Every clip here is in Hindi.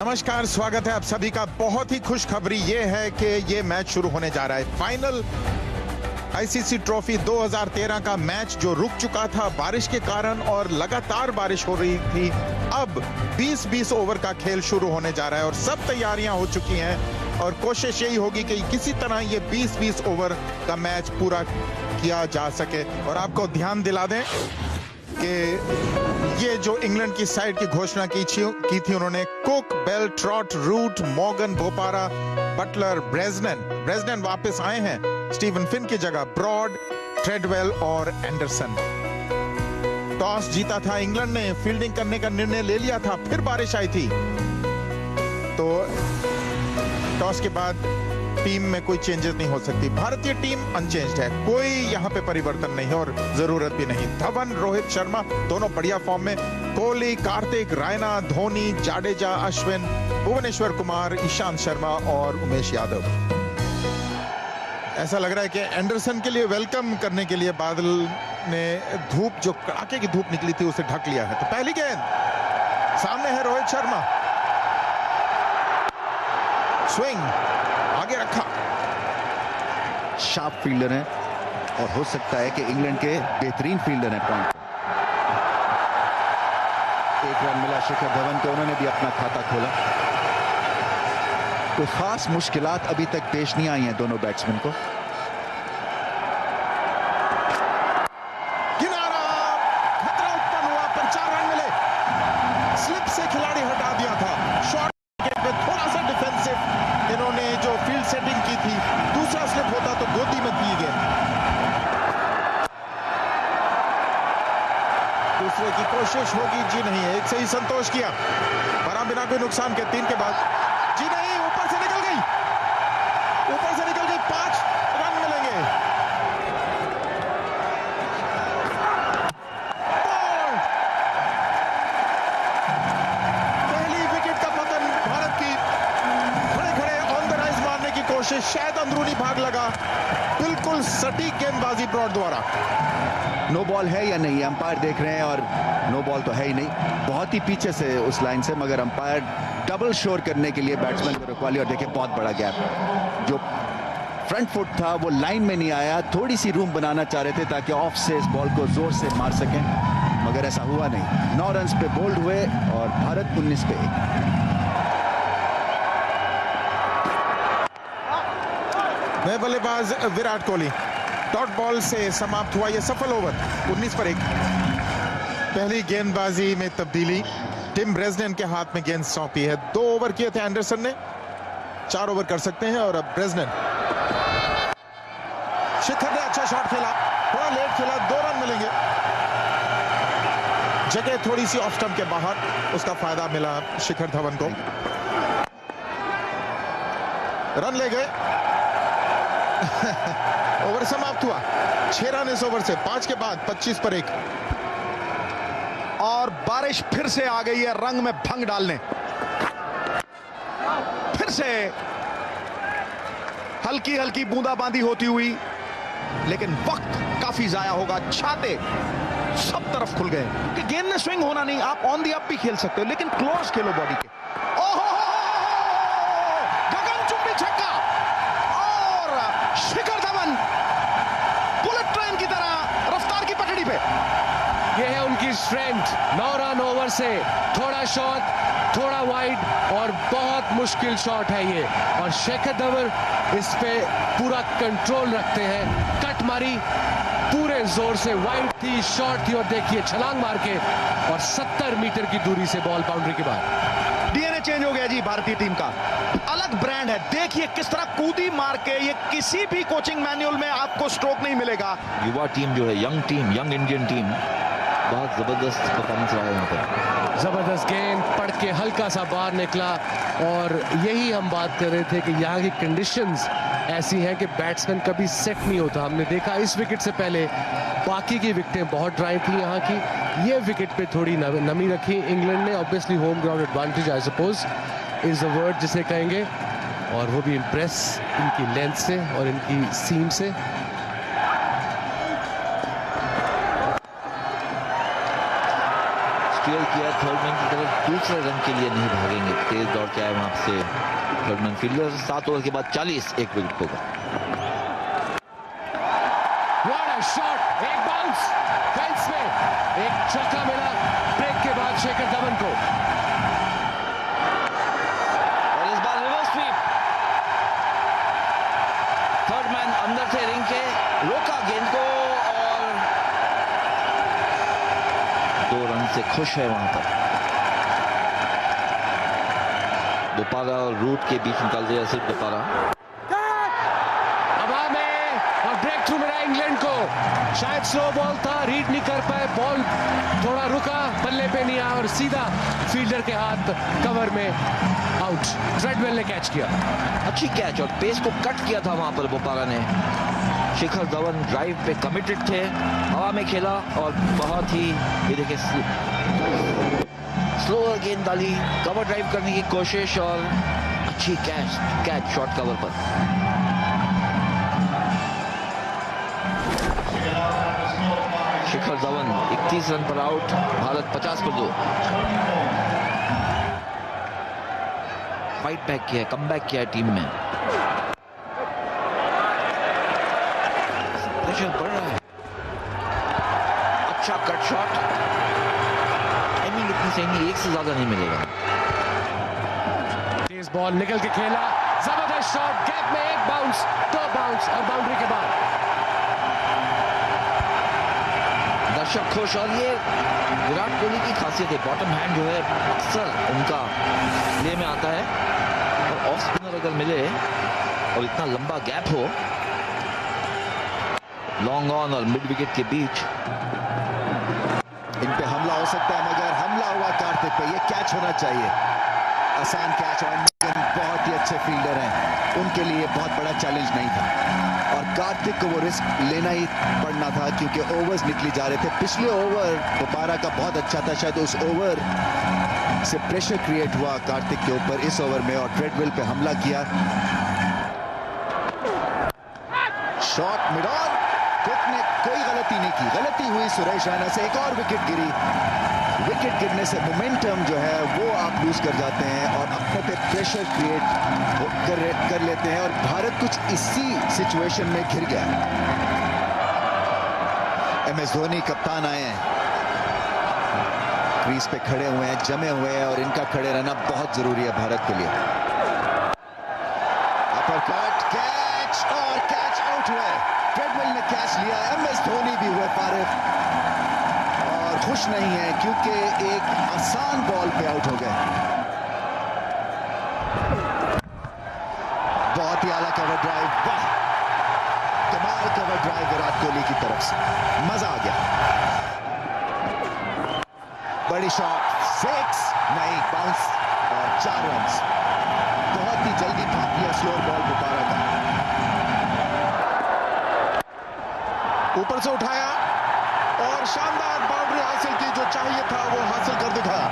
नमस्कार, स्वागत है आप सभी का। बहुत ही खुशखबरी ये है कि ये मैच शुरू होने जा रहा है। फाइनल आईसीसी ट्रॉफी 2013 का मैच जो रुक चुका था बारिश के कारण और लगातार बारिश हो रही थी, अब 20-20 ओवर का खेल शुरू होने जा रहा है और सब तैयारियां हो चुकी हैं और कोशिश यही होगी कि किसी तरह ये 20-20 ओवर का मैच पूरा किया जा सके। और आपको ध्यान दिला दें कि ये जो इंग्लैंड की साइड की घोषणा की थी उन्होंने Cook, Bell, Trott, Root, Morgan, Bopara, Buttler, Bresnan वापस आए हैं स्टीवन फिन की जगह, ब्रॉड, ट्रेडवेल और एंडरसन। टॉस जीता था इंग्लैंड ने, फील्डिंग करने का निर्णय ले लिया था, फिर बारिश आई थी तो टॉस के बाद टीम में कोई चेंजेस नहीं हो सकती। भारतीय टीम अनचेंज्ड है, कोई यहां पे परिवर्तन नहीं है और जरूरत भी नहीं। धवन, रोहित शर्मा दोनों बढ़िया फॉर्म में, कोहली, कार्तिक, रायना, धोनी, जाडेजा, अश्विन, भुवनेश्वर कुमार, ईशांत शर्मा और उमेश यादव। ऐसा लग रहा है कि एंडरसन के लिए वेलकम करने के लिए बादल ने धूप, जो कड़ाके की धूप निकली थी, उसे ढक लिया है। तो पहली गेंद सामने है, रोहित शर्मा, स्विंग आगे रखा। शार्प फील्डर हैं और हो सकता है कि इंग्लैंड के बेहतरीन फील्डर हैं। पॉइंट एक रन मिला शिखर धवन को, उन्होंने भी अपना खाता खोला। कोई खास मुश्किलात अभी तक पेश नहीं आई हैं दोनों बैट्समैन को। किनारा, खतरा उत्पन्न हुआ पर 4 रन मिले। स्लिप से खिलाड़ी हटा दिया था। शॉट पे थोड़ा सा डिफेंसिव इन्होंने जो फील्ड सेटिंग की थी, दूसरा स्लिप होता तो गोदी में दी गेंद। दूसरे की कोशिश होगी, जी नहीं है, एक से ही संतोष किया पर बिना कोई नुकसान के। 3 के बाद जी नहीं, ऊपर से निकल गई, 5 रन मिलेंगे। पहली विकेट का पतन भारत की। खड़े ऑन द राइज मारने की कोशिश, शायद अंदरूनी भाग लगा। बिल्कुल सटीक गेंदबाजी ब्रॉड द्वारा। नो बॉल है या नहीं, अंपायर देख रहे हैं और नो बॉल तो है ही नहीं, बहुत ही पीछे से उस लाइन से, मगर अंपायर डबल शोर करने के लिए बैट्समैन को रुकवा लिया। और देखिए बहुत बड़ा गैप, जो फ्रंट फुट था वो लाइन में नहीं आया, थोड़ी सी रूम बनाना चाह रहे थे ताकि ऑफ से इस बॉल को जोर से मार सकें, मगर ऐसा हुआ नहीं। 9 रन पे बोल्ड हुए और भारत 19 पे 1। नए बल्लेबाज विराट कोहली, डॉट बॉल से समाप्त हुआ यह सफल ओवर 19 पर 1। पहली गेंदबाजी में तब्दीली, टिम ब्रेजनन के हाथ में गेंद सौंपी है। 2 ओवर किए थे एंडरसन ने, 4 ओवर कर सकते हैं और अब ब्रेजनन। शिखर ने अच्छा शॉट खेला, थोड़ा लेट खेला, 2 रन मिलेंगे। जगह थोड़ी सी ऑफ स्टंप के बाहर, उसका फायदा मिला शिखर धवन को। रन ले गए। ओवर समाप्त हुआ, 6 रन इस ओवर से। 5 के बाद 25 पर 1। और बारिश फिर से आ गई है रंग में भंग डालने। फिर से हल्की हल्की बूंदाबांदी होती हुई, लेकिन वक्त काफी जाया होगा। छाते सब तरफ खुल गए कि गेंद में स्विंग होना नहीं, आप ऑन दी अप भी खेल सकते हो, लेकिन क्लोज खेलो बॉडी के। ओहो, गगनचुंबी छक्का और शिखर धवन बुलेट ट्रेन की तरह रफ्तार की पटड़ी पे। ये है उनकी स्ट्रेंथ। 9 रन ओवर से थोड़ा शॉट, थोड़ा वाइड और बहुत मुश्किल शॉट है ये, और शिखर धवन इस पे पूरा कंट्रोल रखते हैं। कट मारी पूरे जोर से, वाइड थी, शॉट थी, और देखिए छलांग मार के और 70 मीटर की दूरी से बॉल बाउंड्री के बाद। डीएनए चेंज हो गया जी भारतीय टीम का, अलग ब्रांड है। देखिए किस तरह कूदी मार के, ये किसी भी कोचिंग मैनुअल में आपको स्ट्रोक नहीं मिलेगा। युवा टीम जो है, young team, young Indian team, बहुत जबरदस्त परफॉर्मेंस रहा है यहाँ पर। जबरदस्त गेंद पड़ के हल्का सा बाहर निकला, और यही हम बात कर रहे थे कि यहाँ की कंडीशंस ऐसी हैं कि बैट्समैन कभी सेट नहीं होता। हमने देखा इस विकेट से पहले बाकी की विकेटें बहुत ड्राई थी यहाँ की, ये विकेट पे थोड़ी नमी रखी इंग्लैंड ने। Obviously home ground advantage I suppose is the word जिसे कहेंगे, और वो भी इम्प्रेस इनकी लेंथ से और इनकी सीम से। फ्यूल किया थर्ड मैन की तरफ, दूसरे रन के लिए नहीं भागेंगे, तेज दौड़ के आए वहां से थर्ड मैन फील्डर। 7 ओवर के बाद 40, 1 विकेट होगा। शॉट, एक बाउंस फेंस में, एक चौका मिला ब्रेक के बाद शेखर धवन को, और इस बार रिवर्स स्वीप। थर्ड मैन अंदर थे रिंग के, रोका गेंद को और 2 रन से खुश है वहां पर। बोपारा और रूट के बीच निकाल दिया सिर्फ बोपारा। ब्रेक थ्रू मिला इंग्लैंड को, शायद स्लो बॉल था, रीड नहीं कर पाए, बॉल थोड़ा रुका, बल्ले पे नहीं आया और सीधा फील्डर के हाथ कवर में आउट। ट्रेडवेल ने कैच किया, अच्छी कैच और पेस को कट किया था वहां पर बोपारा ने। शिखर धवन ड्राइव पे कमिटेड थे, हवा में खेला और बहुत ही ये देखिए स्लोअर गेंद डाली, कवर ड्राइव करने की कोशिश और अच्छी कैच शॉर्ट कवर पर। शिखर धवन 31 रन पर आउट, भारत 50 पर 2। फाइट बैक किया, कम बैक किया है टीम में। प्रेशर बढ़ रहा है, अच्छा कट शॉट, टाइमिंग इतनी सही नहीं, 1 से ज्यादा नहीं मिलेगा। तेज बॉल निकल के खेला, जबरदस्त शॉट, गैप में 1 बाउंस, 2 बाउंस और बाउंड्री के बाद दर्शक खुश। और ये विराट कोहली की खासियत है, बॉटम हैंड जो है अक्सर उनका प्ले में आता है, और ऑफ स्पिनर अगर मिले और इतना लंबा गैप हो लॉन्ग ऑन और मिड विकेट के बीच, इन पे हमला हो सकता है, मगर हमला हुआ कार्तिक पे, ये कैच होना चाहिए, आसान कैच। और बहुत ही अच्छे फील्डर हैं, उनके लिए बहुत बड़ा चैलेंज नहीं था और कार्तिक को वो रिस्क लेना ही पड़ना था क्योंकि ओवर्स निकली जा रहे थे। पिछले ओवर बोपारा का बहुत अच्छा था, शायद उस ओवर से प्रेशर क्रिएट हुआ कार्तिक के ऊपर इस ओवर में, और ट्रेडवेल पे हमला किया। शॉट मिड ऑन, कुक ने कोई गलती नहीं की, गलती हुई सुरेश रैना से, एक और विकेट गिरी। विकेट गिरने से मोमेंटम जो है वो आप लूज कर जाते हैं और अपने पे प्रेशर क्रिएट कर लेते हैं, और भारत कुछ इसी सिचुएशन में घिर गया। MS धोनी कप्तान आए हैं, क्रीज पे खड़े हुए हैं, जमे हुए हैं, और इनका खड़े रहना बहुत जरूरी है भारत के लिए। अपरकट, कैच, और कैच आउट हुए, ट्रेडवेल ने कैच लिया, MS धोनी भी हुए फारिग और खुश नहीं है क्योंकि एक आसान बॉल पे आउट हो गए। बहुत ही आला कवर ड्राइव, वाह कमाल कवर ड्राइव विराट कोहली की तरफ से, मजा आ गया। बड़ी शॉट, 6 नहीं, बाउंस और 4 रन। बहुत ही जल्दी भाग लिया स्लोअर बॉल बोपारा का, ऊपर से उठाया और शानदार बाउंड्री हासिल की, जो चाहिए था वो हासिल कर दिखाया।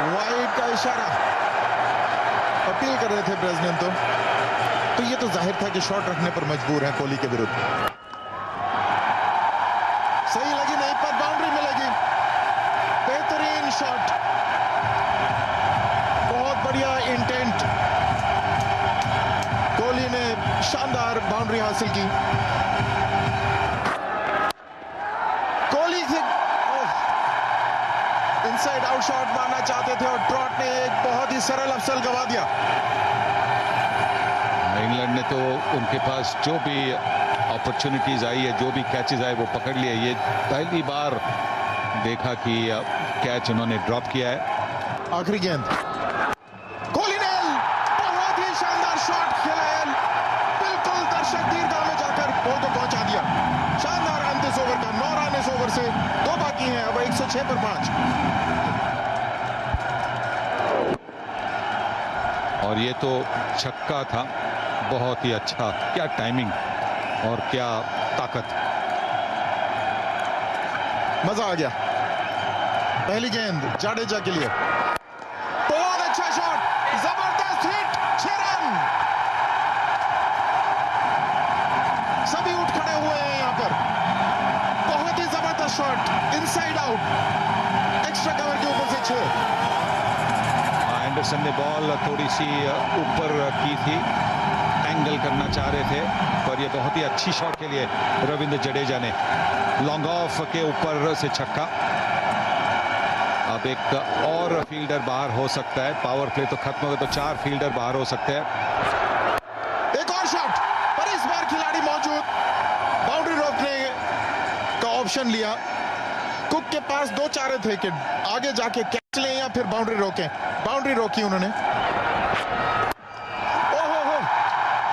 वाइड का इशारा अपील कर रहे थे ब्रेजनेन, तो ये तो जाहिर था कि शॉट रखने पर मजबूर है कोहली के विरुद्ध। सही लगी नहीं, पर बाउंड्री मिलेगी। बेहतरीन शॉट, बहुत बढ़िया इंटेंट, कोहली ने शानदार बाउंड्री हासिल की। कोहली इनसाइड आउट शॉट मारना चाहते थे और ट्रॉट ने एक बहुत ही सरल अवसर गवा दिया। इंग्लैंड ने तो उनके पास जो भी अपॉर्चुनिटीज आई है, जो भी कैचेस आए वो पकड़ लिए। ये पहली बार देखा कि कैच उन्होंने ड्रॉप किया है। आखिरी गेंद, कोहली ने बहुत ही शानदार शॉट खेला है, बिल्कुल दर्शक दीर्घा में जाकर बॉल को पहुंचा दिया। शानदार अंत इस ओवर का, 9 रन इस ओवर से, 2 बाकी हैं, अब 106 पर 5। और ये तो छक्का था, बहुत ही अच्छा, क्या टाइमिंग और क्या ताकत, मजा आ गया। पहली गेंद जाडेजा के लिए, बहुत अच्छा शॉट, जबरदस्त हिट, 6 रन। सभी उठ खड़े हुए हैं यहां पर, बहुत ही shot inside out, extra cover के ऊपर से 6। एंडरसन ने बॉल थोड़ी सी ऊपर की थी, एंगल करना चाह रहे थे, पर ये बहुत ही अच्छी शॉट के लिए रविंद्र जडेजा ने लॉन्ग ऑफ के ऊपर से छक्का। अब एक और फील्डर बाहर हो सकता है, पावर प्ले तो खत्म हो गया, तो 4 फील्डर बाहर हो सकते हैं। एक और शॉट, पर इस बार खिलाड़ी मौजूद, बाउंड्री रोकने का ऑप्शन लिया। कुक के पास 2 चारे थे कि आगे जाके कैच लें या फिर बाउंड्री रोकें। बाउंड्री रोकी उन्होंने। ओहो,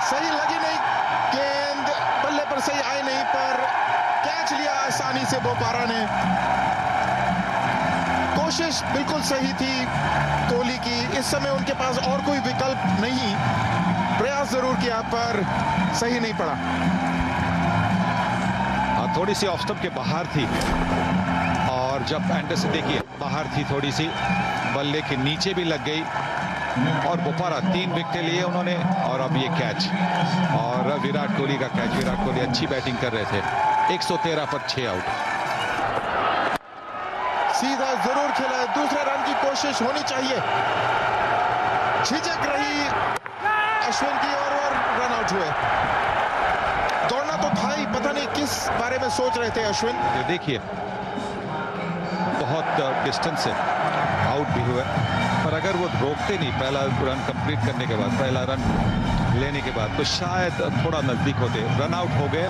सही लगी नहीं गेंद, बल्ले पर सही आई नहीं, पर कैच लिया आसानी से बोपारा ने। कोशिश बिल्कुल सही थी कोहली की, इस समय उनके पास और कोई विकल्प नहीं, प्रयास जरूर किया पर सही नहीं पड़ा। थोड़ी सी ऑफ स्टंप के बाहर थी, और जब एंडरसन देखिए बाहर थी थोड़ी सी, बल्ले के नीचे भी लग गई, और बोपारा 3 विकेट लिए उन्होंने, और अब ये कैच, और विराट कोहली का कैच। विराट कोहली अच्छी बैटिंग कर रहे थे, 113 पर 6 आउट। सीधा जरूर खेला है, दूसरे रन की कोशिश होनी चाहिए। झिझक रही अश्विन की और रन आउट हुए। दौड़ना तो था ही, पता नहीं किस बारे में सोच रहे थे अश्विन। ये देखिए बहुत डिस्टेंस से आउट भी हुए, पर अगर वो रोकते नहीं पहला रन कंप्लीट करने के बाद, पहला रन लेने के बाद, तो शायद थोड़ा नजदीक होते। रन आउट हो गए,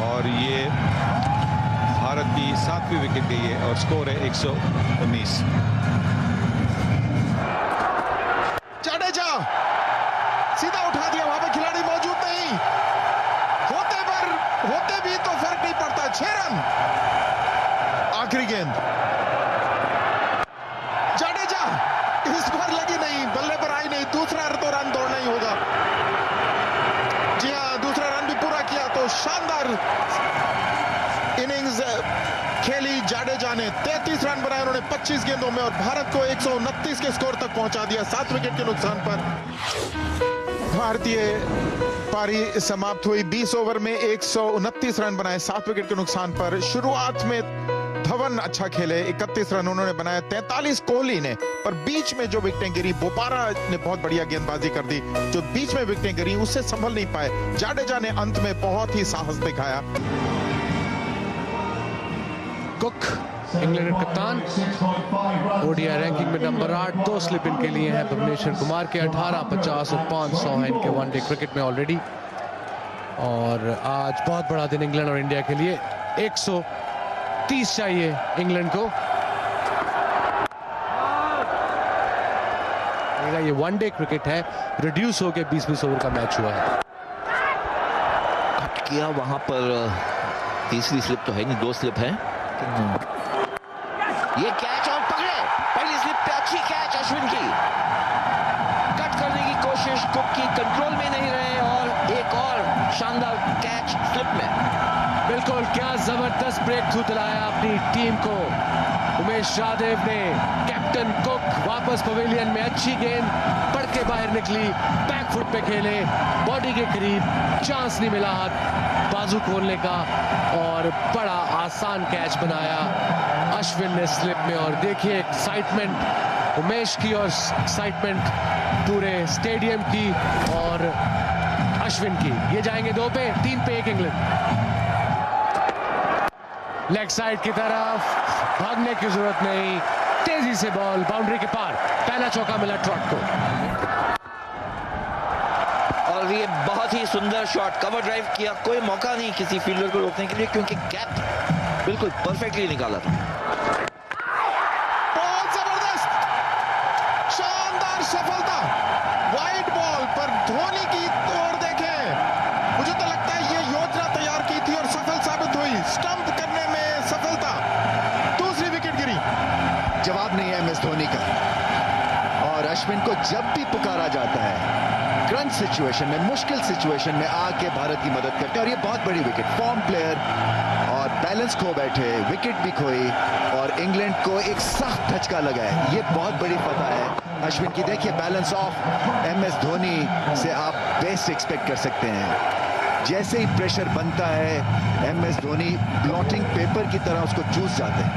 और ये भारत की 7वीं विकेट गई है, और स्कोर है 119। जडेजा सीधा उठा दिया, वहां पे खिलाड़ी मौजूद नहीं, होते भी तो फर्क नहीं पड़ता। 6 रन, आखिरी गेंद जडेजा, इस बार लगी नहीं, बल्ले पर आई नहीं, दूसरा तो रन दौड़ना ही होगा। जी हां, दूसरा रन भी पूरा किया, तो शानदार इनिंग्स खेली जडेजा ने। 33 रन बनाए उन्होंने 25 गेंदों में, और भारत को 129 के स्कोर तक पहुंचा दिया 7 विकेट के नुकसान पर। भारतीय पारी समाप्त हुई, 20 ओवर में 129 रन बनाए 7 विकेट के नुकसान पर। शुरुआत में धवन अच्छा खेले, 31 रन उन्होंने बनाए, 43 कोहली ने, पर बीच में जो विकेटें गिरी, बोपारा ने बहुत बढ़िया गेंदबाजी कर दी, जो बीच में विकेटें गिरी उससे संभल नहीं पाए। जडेजा ने अंत में बहुत ही साहस दिखाया। कुक इंग्लैंड कप्तान, ओडीआई रैंकिंग में नंबर 8, 2 स्लिप इनके लिए हैं भुवनेश्वर कुमार के 18, 50 और 500 हैं इनके वनडे क्रिकेट में ऑलरेडी। और आज बहुत बड़ा दिन इंग्लैंड और इंडिया के लिए, 130 चाहिए इंग्लैंड को। ये वनडे क्रिकेट है, रिड्यूस होकर 20-20 ओवर का मैच हुआ है। कट किया वहां पर, तीसरी स्लिप तो है नहीं, 2 स्लिप है। ये कैच और पकड़े, पहली स्लिप पे अच्छी कैच अश्विन की, कट करने की कोशिश कुक की, कंट्रोल में नहीं रहे, और एक और शानदार कैच स्लिप में। बिल्कुल, क्या जबरदस्त ब्रेक थ्रू दिलाया अपनी टीम को उमेश यादव ने। कैप्टन कुक वापस पवेलियन में, अच्छी गेंद पड़ के बाहर निकली, बैक फुट पे खेले, बॉडी के करीब, चांस नहीं मिला हाथ बाजू खोलने का, और बड़ा आसान कैच बनाया अश्विन ने स्लिप में। और देखिए एक्साइटमेंट उमेश की और एक्साइटमेंट पूरे स्टेडियम की और अश्विन की। ये जाएंगे 2 पे, 3 पे 1 इंग्लैंड। लेग साइड की तरफ, भागने की जरूरत नहीं, तेजी से बॉल बाउंड्री के पार, पहला चौका मिला ट्रॉट को। और ये बहुत ही सुंदर शॉट, कवर ड्राइव किया, कोई मौका नहीं किसी फील्डर को रोकने के लिए, क्योंकि गैप बिल्कुल परफेक्टली निकाला था। बहुत जबरदस्त, शानदार सफलता, वाइड बॉल पर धोनी की तोड़ देखें। मुझे तो लगता है ये योजना तैयार की थी और सफल साबित हुई, स्टंप करने में सफलता। दूसरी विकेट गिरी। जवाब नहीं है MS धोनी का, और अश्विन को जब भी पुकारा जाता है क्रंच सिचुएशन में, मुश्किल सिचुएशन में आके भारत की मदद करते हैं। और ये बहुत बड़ी विकेट, फॉर्म प्लेयर, और बैलेंस खो बैठे, विकेट भी खोई, और इंग्लैंड को एक सख्त धचका लगा है। ये बहुत बड़ी फतह है अश्विन की। देखिए बैलेंस ऑफ MS धोनी से आप बेस्ट एक्सपेक्ट कर सकते हैं। जैसे ही प्रेशर बनता है एमएस धोनी ब्लॉटिंग पेपर की तरह उसको चूस जाते हैं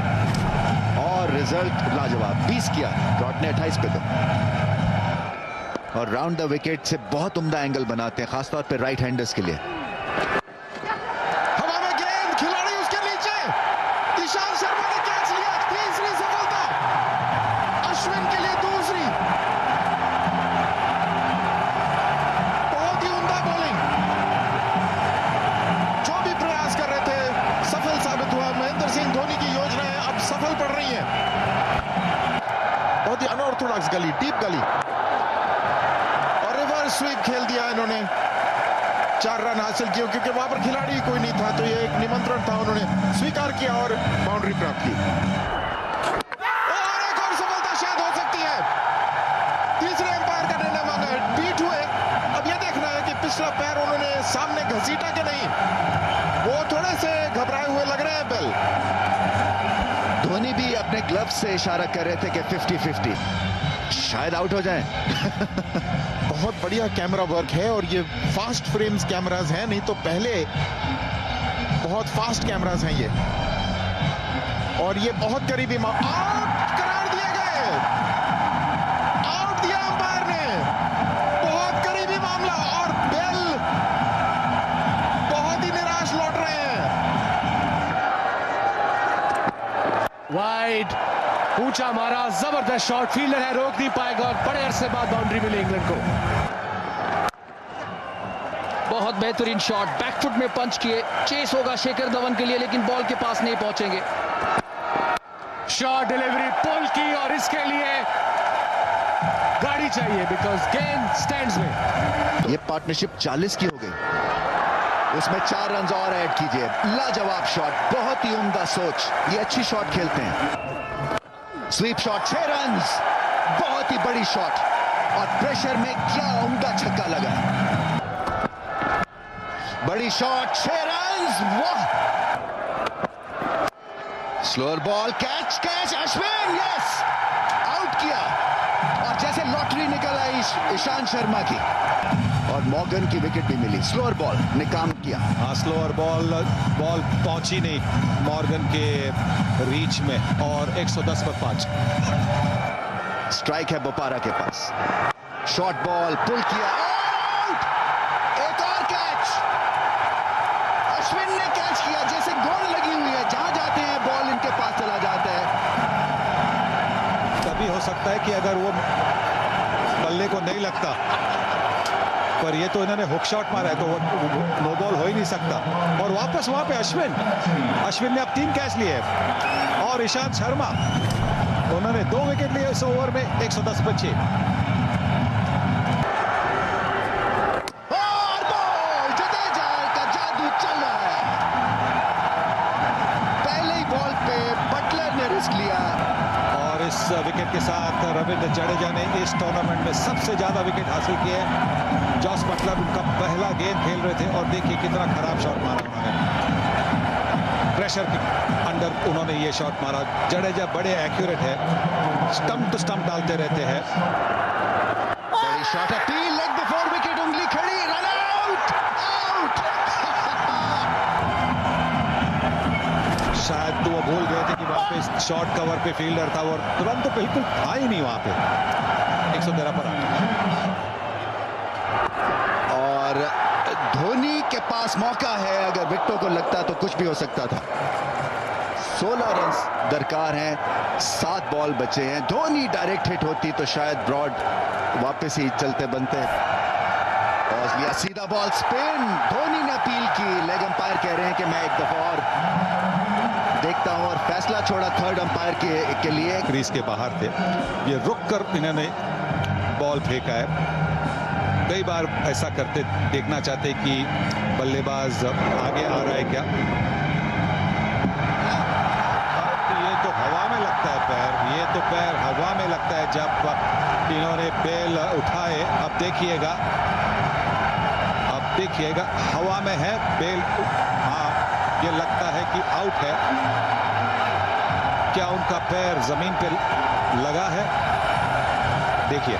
और रिजल्ट लाजवाब। 20 किया ब्रॉड ने 28 पे तो, और राउंड द विकेट से बहुत उम्दा एंगल बनाते हैं, खासतौर पे राइट हैंडर्स के लिए। हवा में गेंद, खिलाड़ी उसके नीचे, ईशांत शर्मा ने कैच लिया, तीसरी सफलता, अश्विन के लिए दूसरी। बहुत ही उम्दा बॉलिंग, जो भी प्रयास कर रहे थे सफल साबित हुआ। महेंद्र सिंह धोनी की योजनाएं अब सफल पड़ रही हैं। बहुत ही अनऑर्थोडॉक्स गली, डीप गली, स्वीप खेल दिया इन्होंने। 4 रन हासिल किए क्योंकि वहां पर खिलाड़ी कोई नहीं था, तो ये एक निमंत्रण था, उन्होंने स्वीकार किया और बाउंड्री प्राप्त की। और एक और सफलता शायद हो सकती है। तीसरे अंपायर का निर्णय मांगा है, बीट हुए। अब यह देखना है कि पिछला पैर उन्होंने सामने घसीटा कि नहीं। वो थोड़े से घबराए हुए लग रहे हैं बेल। धोनी भी अपने ग्लव्स से इशारा कर रहे थे कि 50-50 शायद आउट हो जाए। बहुत बढ़िया कैमरा वर्क है और ये फास्ट फ्रेम्स कैमरास हैं, नहीं तो पहले बहुत फास्ट कैमरास हैं ये। और ये बहुत करीबी आउट करार दिए गए, आउट दिया अंपायर ने। बहुत करीबी मामला और बेल बहुत ही निराश लौट रहे हैं। वाइड, ऊंचा मारा, जबरदस्त शॉट, फील्डर है, रोक नहीं पाएगा और बड़े अरसे बाद बाउंड्री मिली इंग्लैंड को। बहुत बेहतरीन शॉट, बैकफुट में पंच किए, चेस होगा शिखर धवन के लिए लेकिन बॉल के पास नहीं पहुंचेंगे। शॉट डिलीवरी पुल की और इसके लिए गाड़ी चाहिए बिकॉज गेंद स्टैंड्स में। ये पार्टनरशिप 40 की हो गई, उसमें 4 रन और ऐड कीजिए। लाजवाब शॉट, बहुत ही उम्दा सोच, ये अच्छी शॉट खेलते हैं। स्वीप शॉट, 6 रन, बहुत ही बड़ी शॉट और प्रेशर में क्या उम्दा छक्का लगा। बड़ी शॉट, 6 रन, वाह। Slower ball, catch catch, Ashwin, yes, out किया और जैसे लॉटरी निकल आई ईशांत शर्मा की और मॉर्गन की विकेट भी मिली। स्लोअर बॉल ने काम किया। हाँ, स्लोअर बॉल पहुंची नहीं मॉर्गन के रीच में और 110 पर 5। स्ट्राइक है बोपारा के पास। शॉर्ट बॉल पुल किया, आउट। एक और कैच, अश्विन ने कैच किया, जैसे गोल लगी हुई है, जहां जाते हैं बॉल इनके पास चला जाता है। तभी हो सकता है कि अगर वो बल्ले को नहीं लगता, पर ये तो इन्होंने हुक शॉट मारा है तो वो नो बॉल हो ही नहीं सकता। और वापस वहां पे अश्विन ने अब 3 कैच लिए और ईशांत शर्मा, उन्होंने 2 विकेट लिए इस ओवर में, 110 पर 6। और बॉल, जडेजा का जादू चल रहा है। पहले ही बॉल पे बटलर ने रिस्क लिया और इस विकेट के साथ रविंद्र जडेजा ने इस टूर्नामेंट में सबसे ज्यादा विकेट हासिल किए। जॉस बटलर उनका पहला गेंद खेल रहे थे और देखिए कितना खराब शॉट मारा उन्होंने। प्रेशर के अंडर उन्होंने ये शॉट मारा। जडेजा बड़े एक्यूरेट है, स्टंप टू स्टंप डालते रहते हैं। बड़ी shot, appeal, leg before wicket, उंगली खड़ी, रन आउट, आउट। शायद तो वो भूल गए थे कि वहां पे शॉर्ट कवर पे फील्डर था और तुरंत तो बिल्कुल था ही नहीं वहां पे। 113 पर 8। और धोनी के पास मौका है, अगर विकेटों को लगता तो कुछ भी हो सकता था। 16 रन दरकार हैं, 7 बॉल बचे हैं। धोनी डायरेक्ट हिट होती तो शायद ब्रॉड वापस ही चलते बनते। पॉज लिया, सीधा बॉल स्पिन, धोनी ने अपील की। लेग अंपायर कह रहे हैं कि मैं एक दफा और देखता हूं और फैसला छोड़ा थर्ड अंपायर के लिए। क्रीज के बाहर थे, ये रुक कर इन्होंने बॉल फेंका है। कई बार ऐसा करते देखना चाहते कि बल्लेबाज आगे आ रहा है क्या। ये तो हवा में लगता है पैर, ये तो पैर हवा में लगता है जब इन्होंने बेल उठाए। अब देखिएगा हवा में है बेल। हाँ, ये लगता है कि आउट है। क्या उनका पैर जमीन पे लगा है? देखिए,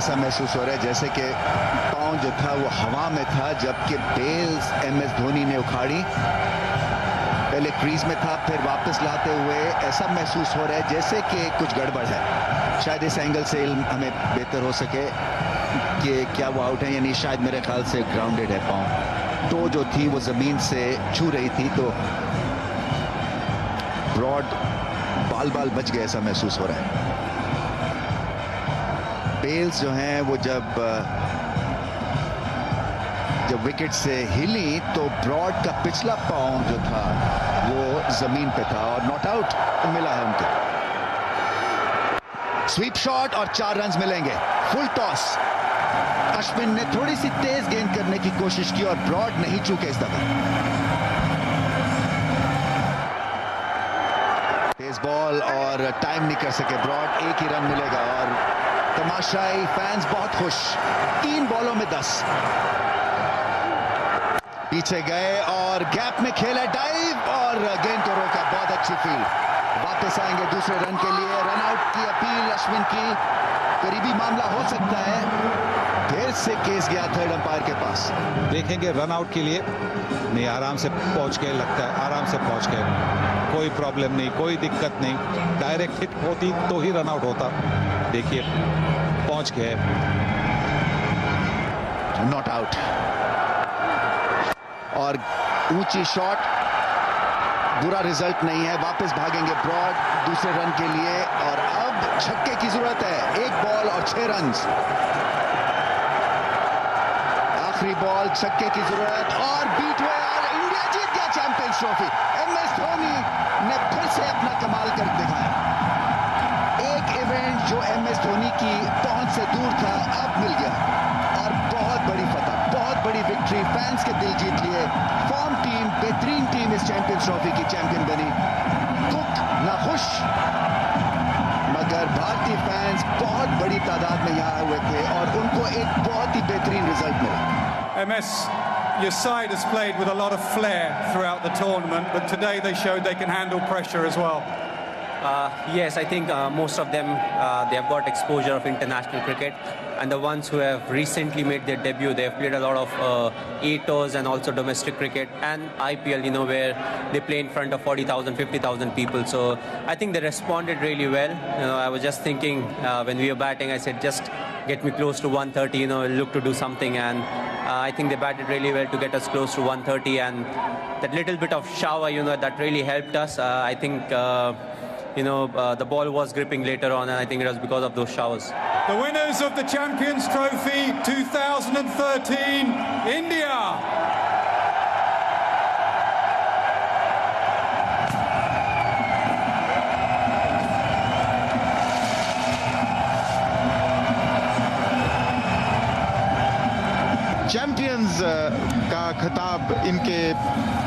ऐसा महसूस हो रहा है जैसे कि पाँव जो था वो हवा में था, जबकि बेल्स MS धोनी ने उखाड़ी। पहले क्रीज में था, फिर वापस लाते हुए ऐसा महसूस हो रहा है जैसे कि कुछ गड़बड़ है। शायद इस एंगल से हमें बेहतर हो सके कि क्या वो आउट है, यानी शायद मेरे ख्याल से ग्राउंडेड है। पाँव तो जो थी वो जमीन से छू रही थी, तो ब्रॉड बाल बच गए ऐसा महसूस हो रहा है। बेल्स जो हैं वो जब विकेट से हिली तो ब्रॉड का पिछला पाँव जो था वो जमीन पे था और नॉट आउट मिला है उनको। स्वीप शॉट और 4 रन मिलेंगे। Full toss. अश्विन ने थोड़ी सी तेज गेंद करने की कोशिश की और ब्रॉड नहीं चूके इस दफा। तेज बॉल और टाइम नहीं कर सके ब्रॉड। 1 ही रन मिलेगा और तमाशाई फैंस बहुत खुश। 3 बॉलों में 10। पीछे गए और गैप में खेला डाइव और गेंद को रोका। बहुत अच्छी फील्ड। वापस आएंगे दूसरे रन के लिए। रन आउट की अपील अश्विन की। करीबी मामला हो सकता है। फिर से केस गया थर्ड अंपायर के पास। देखेंगे रन आउट के लिए। नहीं, आराम से पहुंच गए, लगता है आराम से पहुंच गए। कोई प्रॉब्लम नहीं, कोई दिक्कत नहीं। डायरेक्ट हिट होती तो ही रन आउट होता। देखिए पहुंच गए। नॉट आउट और ऊंची शॉट। बुरा रिजल्ट नहीं है। वापस भागेंगे ब्रॉड दूसरे रन के लिए और अब छक्के की जरूरत है। 1 बॉल और 6 रन। आखिरी बॉल, छक्के की जरूरत और बीट हुए और इंडिया जीत गया चैंपियंस ट्रॉफी। MS धोनी ने फिर से अपना कमाल कर दिखाया। एक इवेंट जो MS धोनी की पहुंच से दूर था अब मिल गया और बहुत बड़ी फतह, बहुत बड़ी विक्ट्री। फैंस के दिल जीत लिए। फॉर्म टीम, बेहतरीन टीम इस चैंपियंस ट्रॉफी की चैंपियन बनी। कुक नाखुश, मगर भारतीय फैंस बहुत बड़ी तादाद में यहाँ हुए थे और उनको एक बहुत ही बेहतरीन रिजल्ट मिला। MS, your side has played with a lot of flair throughout the tournament, but today they showed they can handle pressure as well. Yes, I think most of them they have got exposure of international cricket, and the ones who have recently made their debut, they have played a lot of A-tours and also domestic cricket and IPL, where they play in front of 40,000, 50,000 people. So I think they responded really well. I was just thinking when we were batting, I said just get me close to 130, look to do something, and I think they batted really well to get us close to 130, and that little bit of shower, that really helped us. I think the ball was gripping later on, and I think it was because of those showers. The winners of the Champions Trophy 2013, India. Champions का खिताब इनके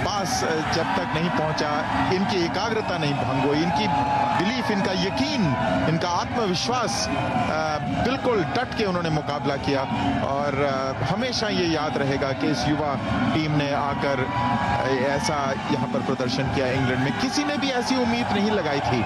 पास जब तक नहीं पहुंचा, इनकी एकाग्रता नहीं भंग हुई, इनकी बिलीफ, इनका यकीन, इनका आत्मविश्वास, बिल्कुल डट के उन्होंने मुकाबला किया और हमेशा ये याद रहेगा कि इस युवा टीम ने आकर ऐसा यहाँ पर प्रदर्शन किया। इंग्लैंड में किसी ने भी ऐसी उम्मीद नहीं लगाई थी।